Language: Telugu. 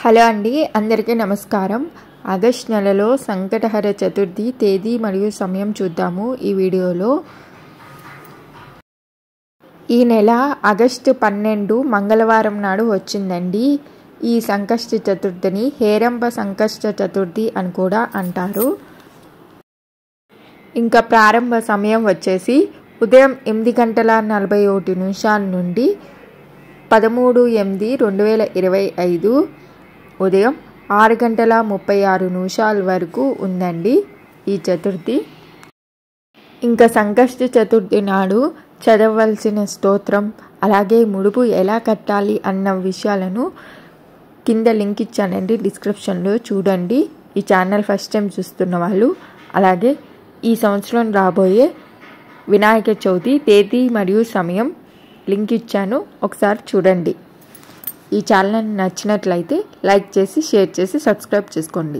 హలో అండి, అందరికీ నమస్కారం. ఆగస్ట్ నెలలో సంకటహర చతుర్థి తేదీ మరియు సమయం చూద్దాము ఈ వీడియోలో. ఈ నెల ఆగస్టు 12 మంగళవారం నాడు వచ్చిందండి. ఈ సంకష్ట చతుర్థిని హేరంబ సంకష్ట చతుర్థి అని కూడా అంటారు. ఇంకా ప్రారంభ సమయం వచ్చేసి ఉదయం 8:41 నుండి 13/8/2025 ఉదయం 6:36 వరకు ఉందండి ఈ చతుర్థి. ఇంకా సంకష్ట చతుర్థి నాడు చదవవలసిన స్తోత్రం, అలాగే ముడుపు ఎలా కట్టాలి అన్న విషయాలను కింద లింక్ ఇచ్చానండి, డిస్క్రిప్షన్లో చూడండి. ఈ ఛానల్ ఫస్ట్ టైం చూస్తున్న వాళ్ళు, అలాగే ఈ సంవత్సరం రాబోయే వినాయక చవితి తేదీ మరియు సమయం లింక్ ఇచ్చాను, ఒకసారి చూడండి. ఈ ఛానల్ నచ్చినట్లయితే లైక్ చేసి, షేర్ చేసి, సబ్స్క్రైబ్ చేసుకోండి.